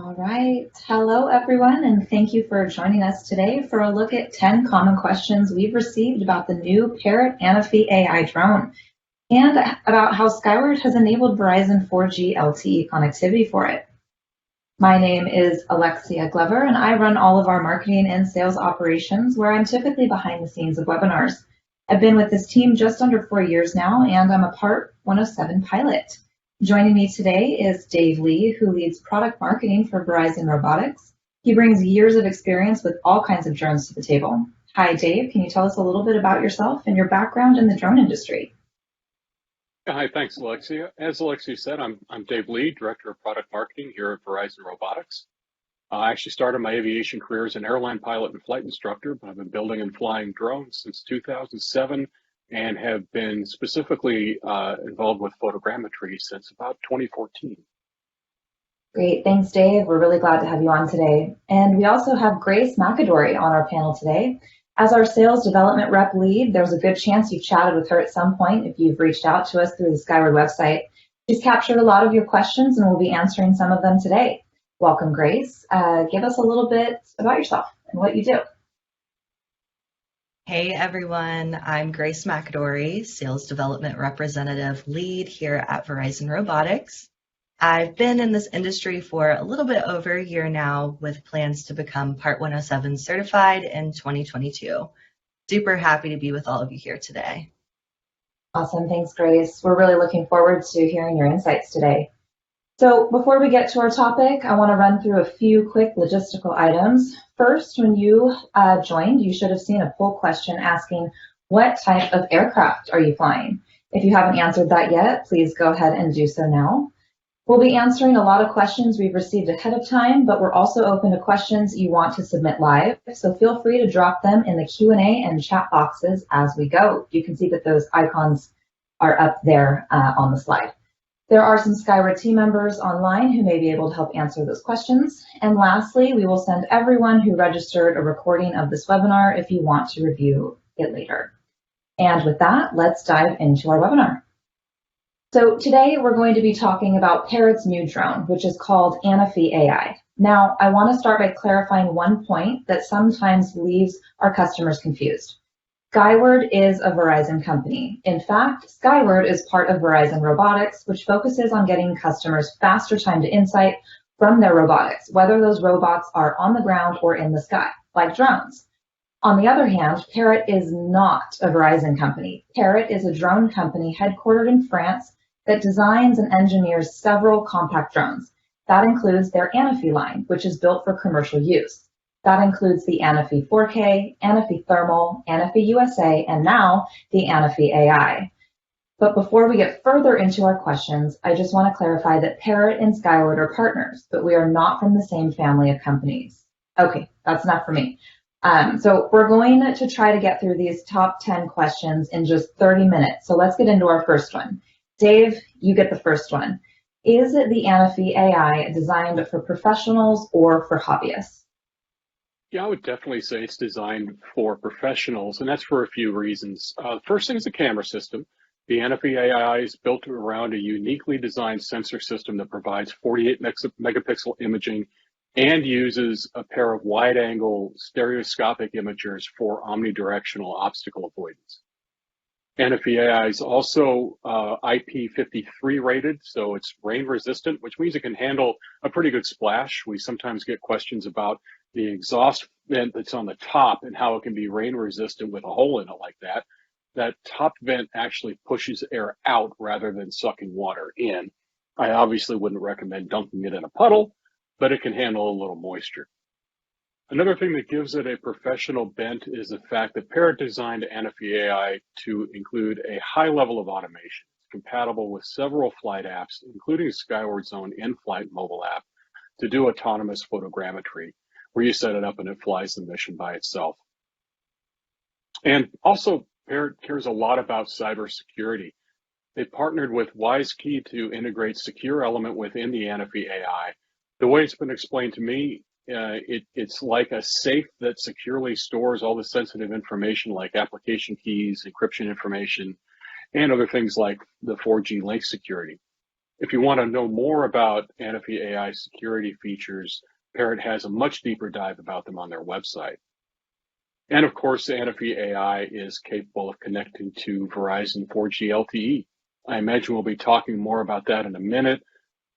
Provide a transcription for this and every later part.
All right. Hello, everyone, and thank you for joining us today for a look at 10 common questions we've received about the new Parrot ANAFI Ai drone and about how Skyward has enabled Verizon 4G LTE connectivity for it. My name is Alexia Glover, and I run all of our marketing and sales operations, where I'm typically behind the scenes of webinars. I've been with this team just under 4 years now, and I'm a Part 107 pilot. Joining me today is Dave Lee, who leads product marketing for Verizon Robotics. He brings years of experience with all kinds of drones to the table. Hi, Dave. Can you tell us a little bit about yourself and your background in the drone industry? Hi, thanks, Alexia. As Alexia said, I'm Dave Lee, Director of Product Marketing here at Verizon Robotics. I actually started my aviation career as an airline pilot and flight instructor, but I've been building and flying drones since 2007 and have been specifically involved with photogrammetry since about 2014. Great. Thanks, Dave. We're really glad to have you on today. And we also have Grace McAdory on our panel today. As our sales development rep lead, there's a good chance you've chatted with her at some point if you've reached out to us through the Skyward website. She's captured a lot of your questions and we'll be answering some of them today. Welcome, Grace. Give us a little bit about yourself and what you do. Hey everyone, I'm Grace McAdory, Sales Development Representative Lead here at Verizon Robotics. I've been in this industry for a little bit over a year now with plans to become Part 107 certified in 2022. Super happy to be with all of you here today. Awesome, thanks Grace. We're really looking forward to hearing your insights today. So before we get to our topic, I want to run through a few quick logistical items. First, when you joined, you should have seen a poll question asking, what type of aircraft are you flying? If you haven't answered that yet, please go ahead and do so now. We'll be answering a lot of questions we've received ahead of time, but we're also open to questions you want to submit live. So feel free to drop them in the Q&A and chat boxes as we go. You can see that those icons are up there on the slide. There are some Skyward team members online who may be able to help answer those questions. And lastly, we will send everyone who registered a recording of this webinar if you want to review it later. And with that, let's dive into our webinar. So today we're going to be talking about Parrot's new drone, which is called ANAFI Ai. Now, I want to start by clarifying one point that sometimes leaves our customers confused. Skyward is a Verizon company. In fact, Skyward is part of Verizon Robotics, which focuses on getting customers faster time to insight from their robotics, whether those robots are on the ground or in the sky, like drones. On the other hand, Parrot is not a Verizon company. Parrot is a drone company headquartered in France that designs and engineers several compact drones. That includes their ANAFI line, which is built for commercial use. That includes the ANAFI 4K, ANAFI Thermal, ANAFI USA, and now the ANAFI Ai. But before we get further into our questions, I just want to clarify that Parrot and Skyward are partners, but we are not from the same family of companies. Okay, that's enough for me. So we're going to try to get through these top 10 questions in just 30 minutes. So let's get into our first one. Dave, you get the first one. Is the ANAFI Ai designed for professionals or for hobbyists? Yeah, I would definitely say it's designed for professionals, and that's for a few reasons. First thing is the camera system. The ANAFI Ai is built around a uniquely designed sensor system that provides 48 megapixel imaging and uses a pair of wide-angle stereoscopic imagers for omnidirectional obstacle avoidance. ANAFI Ai is also IP53 rated, so it's rain resistant, which means it can handle a pretty good splash. We sometimes get questions about the exhaust vent that's on the top and how it can be rain resistant with a hole in it like that. That top vent actually pushes air out rather than sucking water in. I obviously wouldn't recommend dunking it in a puddle, but it can handle a little moisture. Another thing that gives it a professional bent is the fact that Parrot designed ANAFI Ai to include a high level of automation. It's compatible with several flight apps, including Skyward's own in-flight mobile app, to do autonomous photogrammetry, where you set it up and it flies the mission by itself. And also, Parrot cares a lot about cybersecurity. They partnered with WiseKey to integrate secure element within the ANAFI Ai. The way it's been explained to me, it's like a safe that securely stores all the sensitive information like application keys, encryption information, and other things like the 4G link security. If you want to know more about ANAFI AI security features, Parrot has a much deeper dive about them on their website. And of course, ANAFI AI is capable of connecting to Verizon 4G LTE. I imagine we'll be talking more about that in a minute,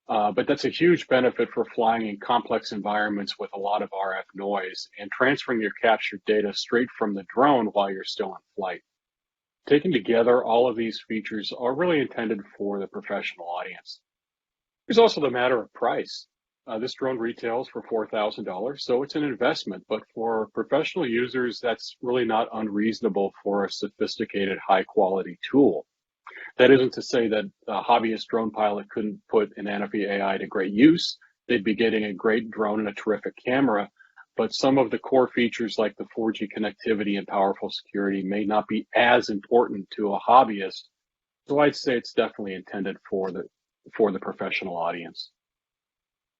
but that's a huge benefit for flying in complex environments with a lot of RF noise and transferring your captured data straight from the drone while you're still in flight. Taken together, all of these features are really intended for the professional audience. There's also the matter of price. This drone retails for $4,000, so it's an investment, but for professional users, that's really not unreasonable for a sophisticated, high-quality tool. That isn't to say that a hobbyist drone pilot couldn't put an ANAFI AI to great use. They'd be getting a great drone and a terrific camera, but some of the core features like the 4G connectivity and powerful security may not be as important to a hobbyist. So I'd say it's definitely intended for the professional audience.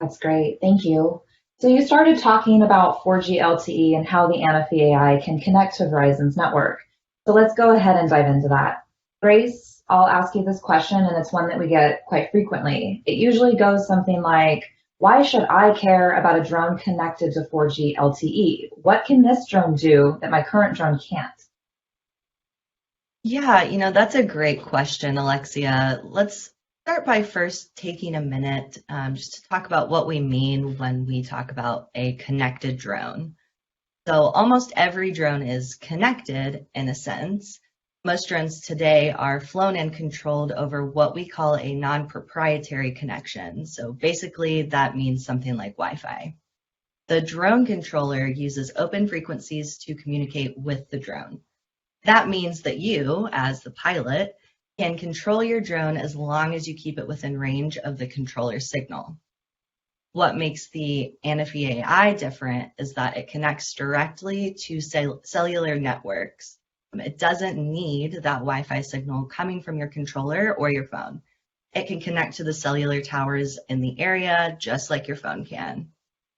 That's great. Thank you. So you started talking about 4G LTE and how the ANAFI AI can connect to Verizon's network. So let's go ahead and dive into that. Grace, I'll ask you this question, and it's one that we get quite frequently. It usually goes something like, why should I care about a drone connected to 4G LTE? What can this drone do that my current drone can't? Yeah, that's a great question, Alexia. Let's start by first taking a minute just to talk about what we mean when we talk about a connected drone. So almost every drone is connected in a sense. Most drones today are flown and controlled over what we call a non-proprietary connection. So basically that means something like Wi-Fi. The drone controller uses open frequencies to communicate with the drone. That means that you, as the pilot, can control your drone as long as you keep it within range of the controller signal. What makes the ANAFI AI different is that it connects directly to cellular networks. It doesn't need that Wi-Fi signal coming from your controller or your phone. It can connect to the cellular towers in the area just like your phone can.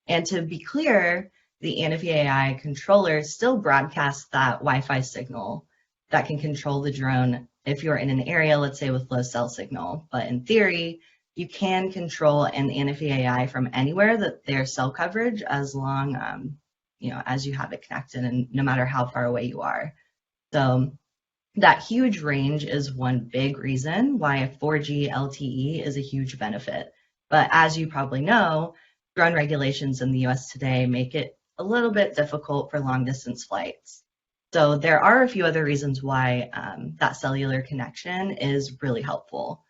And to be clear, the ANAFI AI controller still broadcasts that Wi-Fi signal that can control the drone if you're in an area, let's say, with low cell signal. But in theory, you can control an ANAFI AI from anywhere that there's cell coverage as long as you have it connected and no matter how far away you are. So that huge range is one big reason why a 4G LTE is a huge benefit. But as you probably know, drone regulations in the US today make it a little bit difficult for long distance flights. So there are a few other reasons why that cellular connection is really helpful.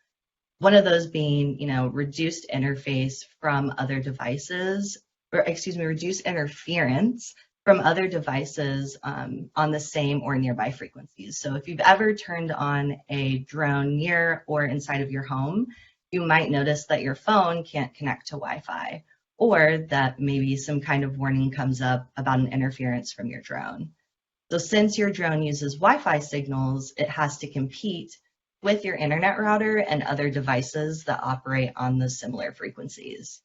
One of those being, reduced interface from other devices, reduced interference from other devices on the same or nearby frequencies. So if you've ever turned on a drone near or inside of your home, you might notice that your phone can't connect to Wi-Fi, or that maybe some kind of warning comes up about an interference from your drone. So since your drone uses Wi-Fi signals, it has to compete with your internet router and other devices that operate on the similar frequencies.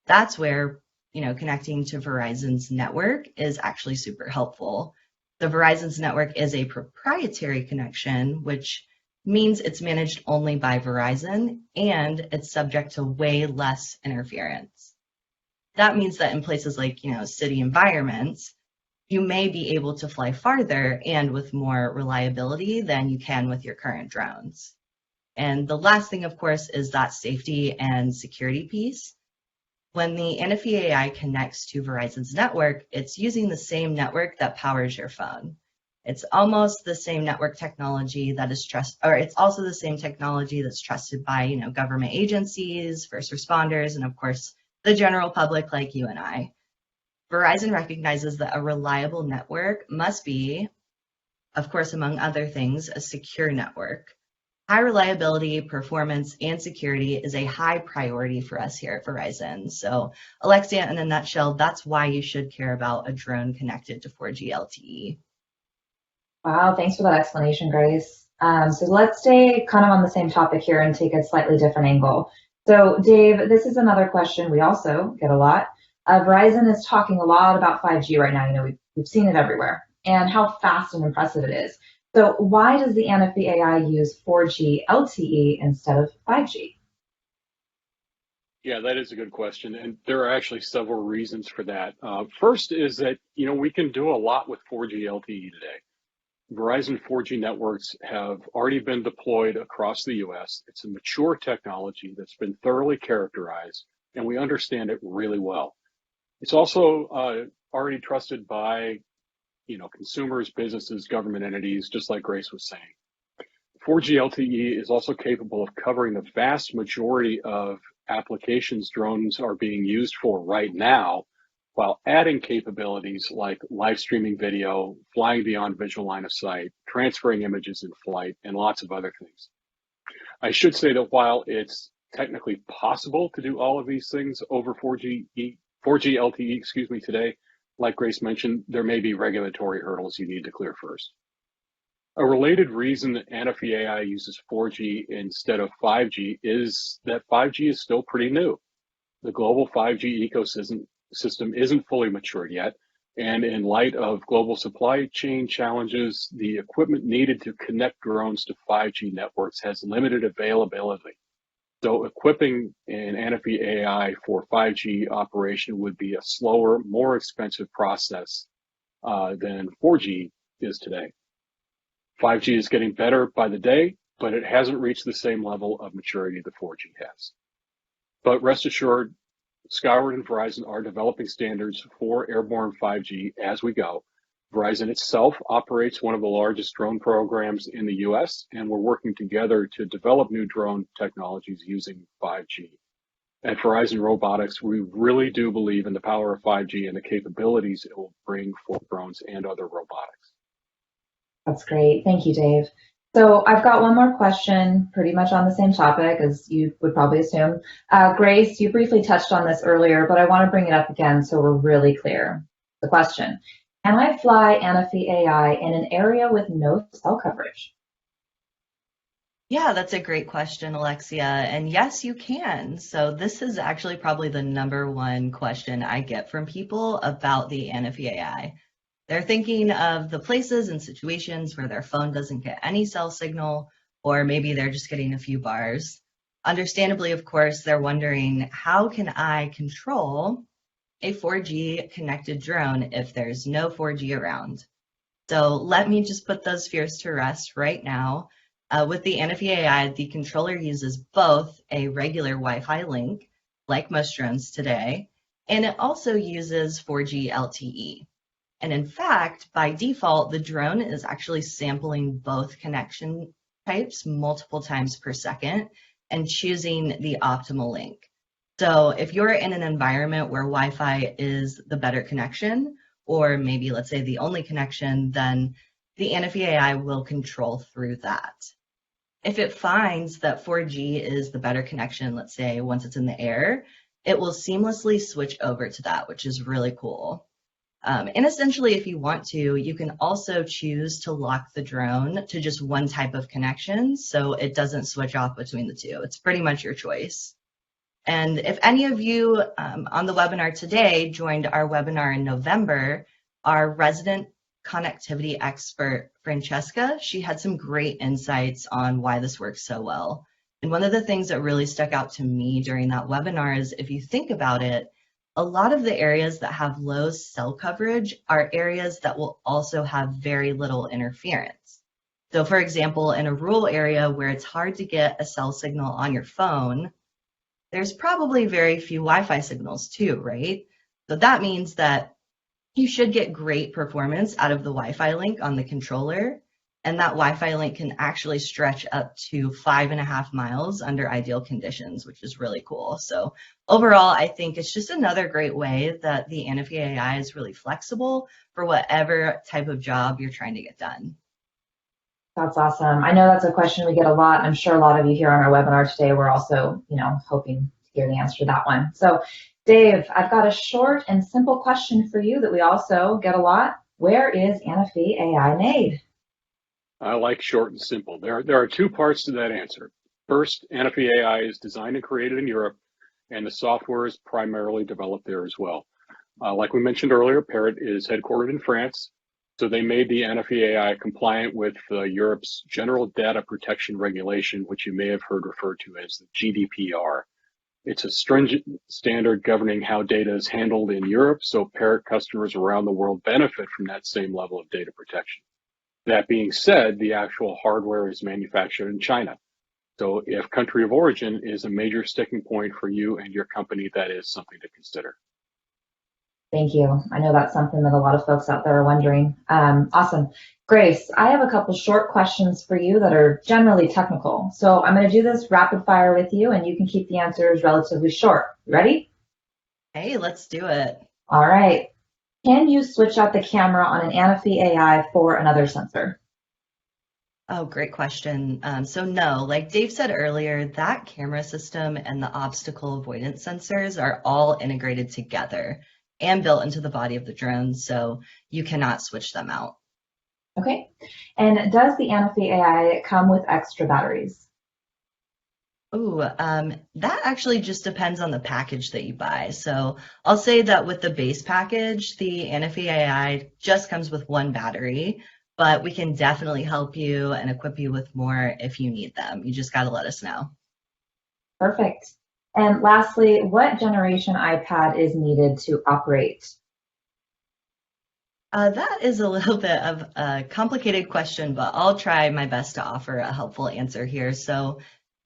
That's where connecting to Verizon's network is actually super helpful. The Verizon's network is a proprietary connection, which means it's managed only by Verizon and it's subject to way less interference. That means that in places like, city environments, you may be able to fly farther and with more reliability than you can with your current drones. And the last thing, of course, is that safety and security piece. When the ANAFI AI connects to Verizon's network, it's using the same network that powers your phone. It's almost the same network technology that is it's also the same technology that's trusted by, government agencies, first responders, and of course, the general public like you and I. Verizon recognizes that a reliable network must be, of course, among other things, a secure network. High reliability, performance, and security is a high priority for us here at Verizon. So, Alexia, in a nutshell, that's why you should care about a drone connected to 4G LTE. Wow, thanks for that explanation, Grace. So let's stay kind of on the same topic here and take a slightly different angle. So, Dave, this is another question we also get a lot. Verizon is talking a lot about 5G right now. We've seen it everywhere, and how fast and impressive it is. So why does the ANAFI AI use 4G LTE instead of 5G? Yeah, that is a good question, and there are actually several reasons for that. First is that we can do a lot with 4G LTE today. Verizon 4G networks have already been deployed across the US. It's a mature technology that's been thoroughly characterized, and we understand it really well. It's also already trusted by, consumers, businesses, government entities, just like Grace was saying. 4G LTE is also capable of covering the vast majority of applications drones are being used for right now, while adding capabilities like live streaming video, flying beyond visual line of sight, transferring images in flight, and lots of other things. I should say that while it's technically possible to do all of these things over 4G LTE, today, like Grace mentioned, there may be regulatory hurdles you need to clear first. A related reason that ANAFI Ai uses 4G instead of 5G is that 5G is still pretty new. The global 5G ecosystem isn't fully matured yet, and in light of global supply chain challenges, the equipment needed to connect drones to 5G networks has limited availability. So equipping an ANAFI Ai for 5G operation would be a slower, more expensive process than 4G is today. 5G is getting better by the day, but it hasn't reached the same level of maturity that 4G has. But rest assured, Skyward and Verizon are developing standards for airborne 5G as we go. Verizon itself operates one of the largest drone programs in the US, and we're working together to develop new drone technologies using 5G. At Verizon Robotics, we really do believe in the power of 5G and the capabilities it will bring for drones and other robotics. That's great. Thank you, Dave. So I've got one more question, pretty much on the same topic as you would probably assume. Grace, you briefly touched on this earlier, but I want to bring it up again so we're really clear. The question, can I fly ANAFI Ai in an area with no cell coverage? Yeah, that's a great question, Alexia. And yes, you can. So this is actually probably the number one question I get from people about the ANAFI Ai. They're thinking of the places and situations where their phone doesn't get any cell signal, or maybe they're just getting a few bars. Understandably, of course, they're wondering, how can I control a 4G connected drone if there's no 4G around? So let me just put those fears to rest right now. With the ANAFI Ai, the controller uses both a regular Wi-Fi link, like most drones today, and it also uses 4G LTE. And in fact, by default, the drone is actually sampling both connection types multiple times per second and choosing the optimal link. So if you're in an environment where Wi-Fi is the better connection, or maybe let's say the only connection, then the ANAFI Ai will control through that. If it finds that 4G is the better connection, let's say once it's in the air, it will seamlessly switch over to that, which is really cool. And essentially, if you want to, you can also choose to lock the drone to just one type of connection so it doesn't switch off between the two. It's pretty much your choice. And if any of you on the webinar today joined our webinar in November, our resident connectivity expert, Francesca, she had some great insights on why this works so well. And one of the things that really stuck out to me during that webinar is, if you think about it, a lot of the areas that have low cell coverage are areas that will also have very little interference. So for example, in a rural area where it's hard to get a cell signal on your phone, there's probably very few Wi-Fi signals too, right? So that means that you should get great performance out of the Wi-Fi link on the controller, and that Wi-Fi link can actually stretch up to 5.5 miles under ideal conditions, which is really cool. So overall, I think it's just another great way that the ANAFI Ai is really flexible for whatever type of job you're trying to get done. That's awesome. I know that's a question we get a lot. I'm sure a lot of you here on our webinar today were also, hoping to hear the answer to that one. So Dave, I've got a short and simple question for you that we also get a lot. Where is ANAFI Ai made? I like short and simple. There are two parts to that answer. First, ANAFI Ai is designed and created in Europe, and the software is primarily developed there as well. Like we mentioned earlier, Parrot is headquartered in France, so they made the ANAFI Ai compliant with Europe's General Data Protection Regulation, which you may have heard referred to as the GDPR. It's a stringent standard governing how data is handled in Europe, so Parrot customers around the world benefit from that same level of data protection. That being said, the actual hardware is manufactured in China. So if country of origin is a major sticking point for you and your company, that is something to consider. Thank you. I know that's something that a lot of folks out there are wondering. Awesome. Grace, I have a couple short questions for you that are generally technical. So I'm going to do this rapid fire with you, and you can keep the answers relatively short. Ready? Hey, let's do it. All right. Can you switch out the camera on an ANAFI Ai for another sensor? Oh, great question. So no, like Dave said earlier, that camera system and the obstacle avoidance sensors are all integrated together and built into the body of the drone, so you cannot switch them out. Okay. And does the ANAFI Ai come with extra batteries? Ooh, that actually just depends on the package that you buy. So I'll say that with the base package, the ANAFI Ai just comes with one battery, but we can definitely help you and equip you with more if you need them. You just got to let us know. Perfect. And lastly, what generation iPad is needed to operate? That is a little bit of a complicated question, but I'll try my best to offer a helpful answer here. So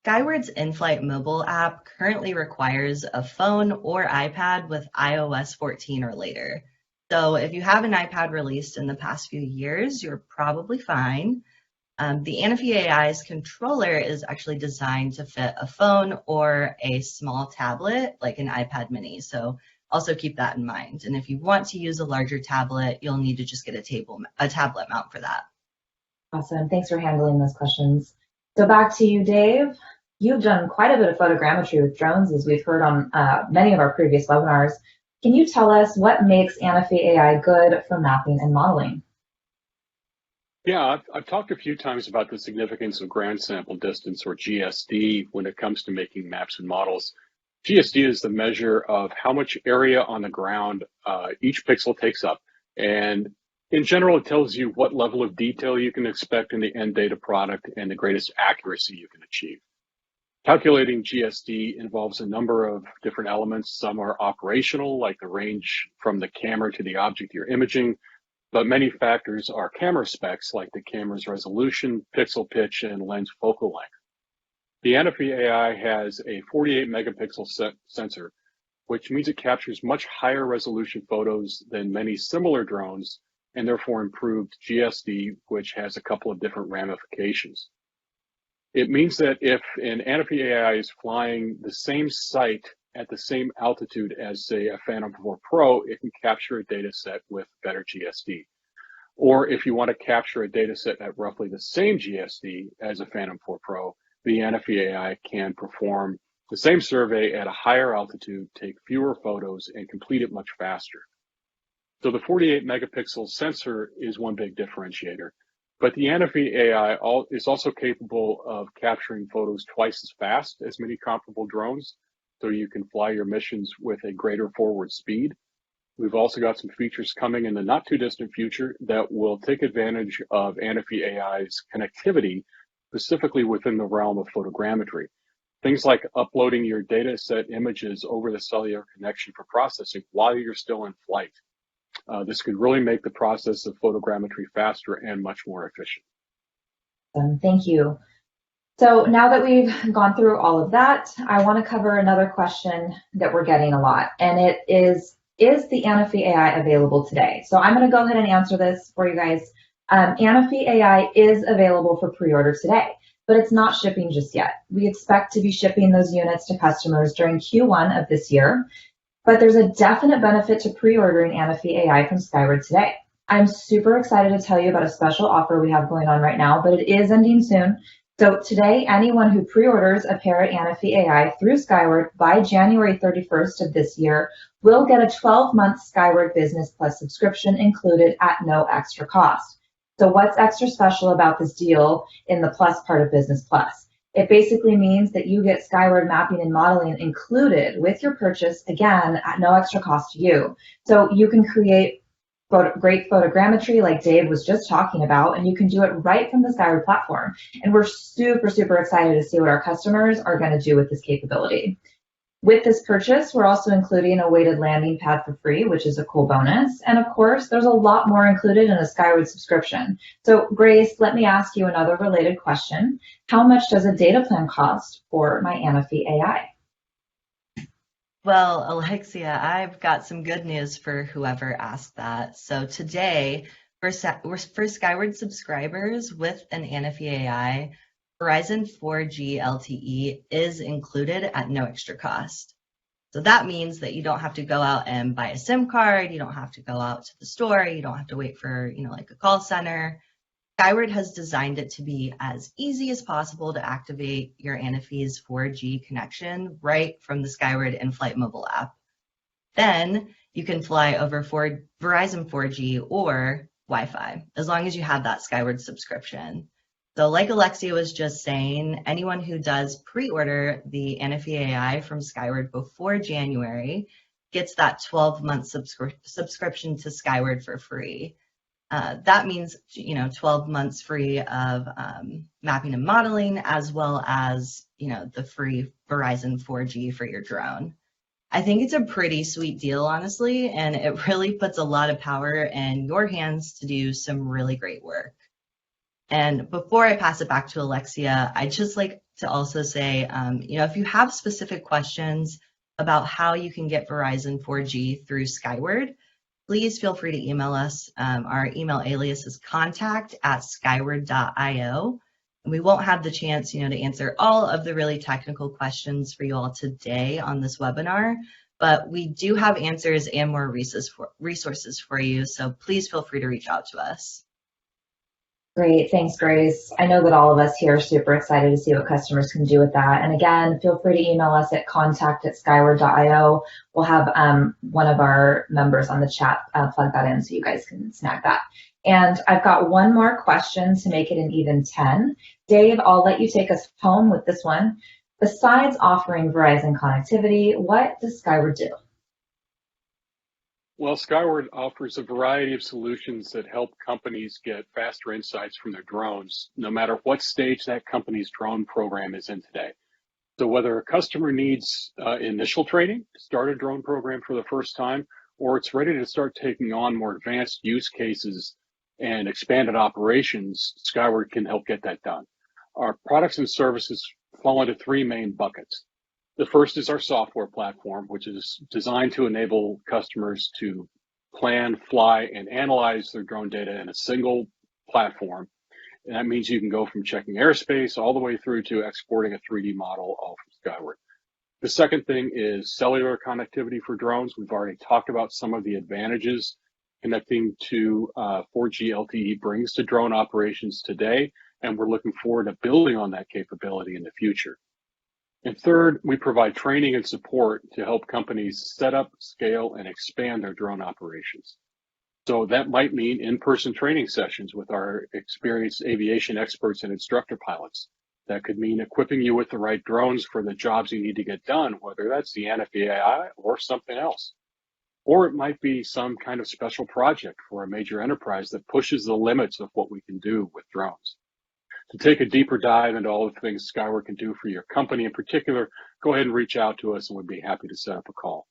Skyward's in-flight mobile app currently requires a phone or iPad with iOS 14 or later. So if you have an iPad released in the past few years, you're probably fine. The ANAFI Ai's controller is actually designed to fit a phone or a small tablet like an iPad mini. So also keep that in mind. And if you want to use a larger tablet, you'll need to just get a tablet mount for that. Awesome. Thanks for handling those questions. So back to you, Dave. You've done quite a bit of photogrammetry with drones, as we've heard on many of our previous webinars. Can you tell us what makes ANAFI Ai good for mapping and modeling? Yeah, I've talked a few times about the significance of ground sample distance, or GSD, when it comes to making maps and models. GSD is the measure of how much area on the ground each pixel takes up. And in general, it tells you what level of detail you can expect in the end data product and the greatest accuracy you can achieve. Calculating GSD involves a number of different elements. Some are operational, like the range from the camera to the object you're imaging, but many factors are camera specs, like the camera's resolution, pixel pitch, and lens focal length. The ANAFI Ai has a 48 megapixel sensor, which means it captures much higher resolution photos than many similar drones, and therefore improved GSD, which has a couple of different ramifications. It means that if an ANAFI Ai is flying the same site at the same altitude as, say, a Phantom 4 Pro, it can capture a data set with better GSD. Or if you want to capture a data set at roughly the same GSD as a Phantom 4 Pro, the ANAFI Ai can perform the same survey at a higher altitude, take fewer photos, and complete it much faster. So the 48 megapixel sensor is one big differentiator. But the ANAFI Ai is also capable of capturing photos twice as fast as many comparable drones, so you can fly your missions with a greater forward speed. We've also got some features coming in the not too distant future that will take advantage of ANAFI Ai's connectivity, specifically within the realm of photogrammetry. Things like uploading your data set images over the cellular connection for processing while you're still in flight. This could really make the process of photogrammetry faster and much more efficient. Thank you. So now that we've gone through all of that, I want to cover another question that we're getting a lot, and it is the ANAFI Ai available today? So I'm going to go ahead and answer this for you guys. ANAFI Ai is available for pre-order today, but it's not shipping just yet. We expect to be shipping those units to customers during Q1 of this year. But there's a definite benefit to pre-ordering ANAFI Ai from Skyward today. I'm super excited to tell you about a special offer we have going on right now, but it is ending soon. So today, anyone who pre-orders a Parrot ANAFI Ai through Skyward by January 31st of this year will get a 12-month Skyward Business Plus subscription included at no extra cost. So what's extra special about this deal in the plus part of Business Plus? It basically means that you get Skyward mapping and modeling included with your purchase, again, at no extra cost to you. So you can create great photogrammetry like Dave was just talking about, and you can do it right from the Skyward platform. And we're super, super excited to see what our customers are going to do with this capability. With this purchase, we're also including a weighted landing pad for free, which is a cool bonus. And of course, there's a lot more included in a Skyward subscription. So Grace, let me ask you another related question. How much does a data plan cost for my ANAFI AI? Well, Alexia, I've got some good news for whoever asked that. So today, for Skyward subscribers with an ANAFI AI, Verizon 4G LTE is included at no extra cost. So that means that you don't have to go out and buy a SIM card, you don't have to go out to the store, you don't have to wait for, like a call center. Skyward has designed it to be as easy as possible to activate your ANAFI's 4G connection right from the Skyward in-flight mobile app. Then you can fly over Verizon 4G or Wi-Fi, as long as you have that Skyward subscription. So like Alexia was just saying, anyone who does pre-order the ANAFI AI from Skyward before January gets that 12-month subscription to Skyward for free. That means 12 months free of mapping and modeling, as well as the free Verizon 4G for your drone. I think it's a pretty sweet deal, honestly, and it really puts a lot of power in your hands to do some really great work. And before I pass it back to Alexia, I'd just like to also say, if you have specific questions about how you can get Verizon 4G through Skyward, please feel free to email us. Our email alias is contact@skyward.io. And we won't have the chance, to answer all of the really technical questions for you all today on this webinar, but we do have answers and more resources for you. So please feel free to reach out to us. Great, thanks, Grace. I know that all of us here are super excited to see what customers can do with that. And again, feel free to email us at contact@skyward.io. We'll have one of our members on the chat plug that in so you guys can snag that. And I've got one more question to make it an even 10. Dave, I'll let you take us home with this one. Besides offering Verizon connectivity, what does Skyward do? Well, Skyward offers a variety of solutions that help companies get faster insights from their drones, no matter what stage that company's drone program is in today. So whether a customer needs initial training to start a drone program for the first time, or it's ready to start taking on more advanced use cases and expanded operations, Skyward can help get that done. Our products and services fall into three main buckets. The first is our software platform, which is designed to enable customers to plan, fly, and analyze their drone data in a single platform. And that means you can go from checking airspace all the way through to exporting a 3D model all from Skyward. The second thing is cellular connectivity for drones. We've already talked about some of the advantages connecting to 4G LTE brings to drone operations today, and we're looking forward to building on that capability in the future. And third, we provide training and support to help companies set up, scale, and expand their drone operations. So that might mean in-person training sessions with our experienced aviation experts and instructor pilots. That could mean equipping you with the right drones for the jobs you need to get done, whether that's the ANAFI AI or something else. Or it might be some kind of special project for a major enterprise that pushes the limits of what we can do with drones. To take a deeper dive into all the things Skyward can do for your company in particular, go ahead and reach out to us and we'd be happy to set up a call.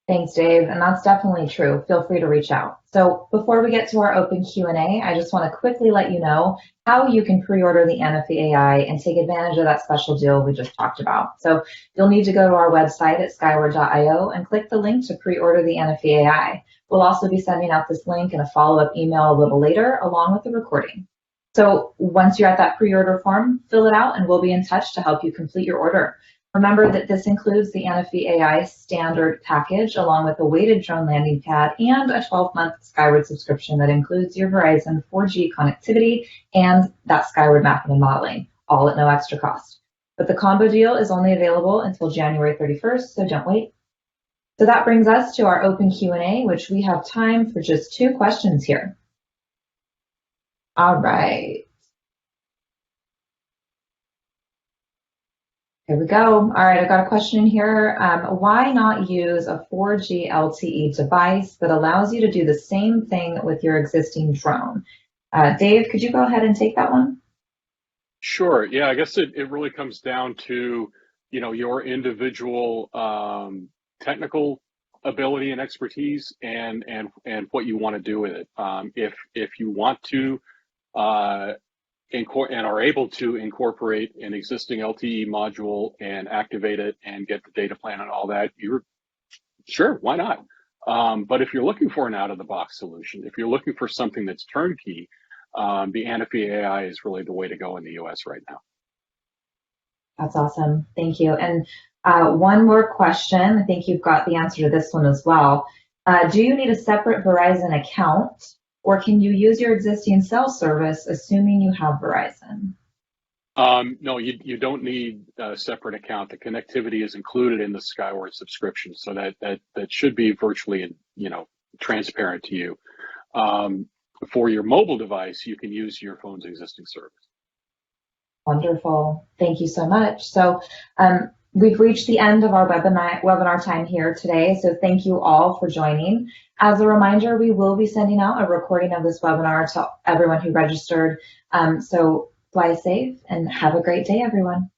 Thanks, Dave, and that's definitely true. Feel free to reach out. So before we get to our open Q&A, I just want to quickly let you know how you can pre-order the ANAFI AI and take advantage of that special deal we just talked about. So you'll need to go to our website at skyward.io and click the link to pre-order the ANAFI AI. We'll also be sending out this link in a follow-up email a little later, along with the recording. So once you're at that pre-order form, fill it out and we'll be in touch to help you complete your order. Remember that this includes the ANAFI AI standard package along with a weighted drone landing pad and a 12-month Skyward subscription that includes your Verizon 4G connectivity and that Skyward mapping and modeling, all at no extra cost. But the combo deal is only available until January 31st, so don't wait. So that brings us to our open Q&A, which we have time for just 2 questions here. All right. Here we go. All right, I've got a question here. Why not use a 4G LTE device that allows you to do the same thing with your existing drone? Dave, could you go ahead and take that one? Sure. Yeah, I guess it really comes down to your individual technical ability and expertise and what you want to do with it. If you want to and are able to incorporate an existing LTE module and activate it and get the data plan and all that, you're sure, why not? But if you're looking for an out-of-the-box solution, if you're looking for something that's turnkey, the ANAFI AI is really the way to go in the US right now. That's awesome. Thank you. And one more question. I think you've got the answer to this one as well. Do you need a separate Verizon account, or can you use your existing cell service, assuming you have Verizon? No, you don't need a separate account. The connectivity is included in the Skyward subscription, so that should be virtually, transparent to you. For your mobile device, you can use your phone's existing service. Wonderful. Thank you so much. So we've reached the end of our webinar time here today, so thank you all for joining. As a reminder, we will be sending out a recording of this webinar to everyone who registered. So fly safe and have a great day, everyone.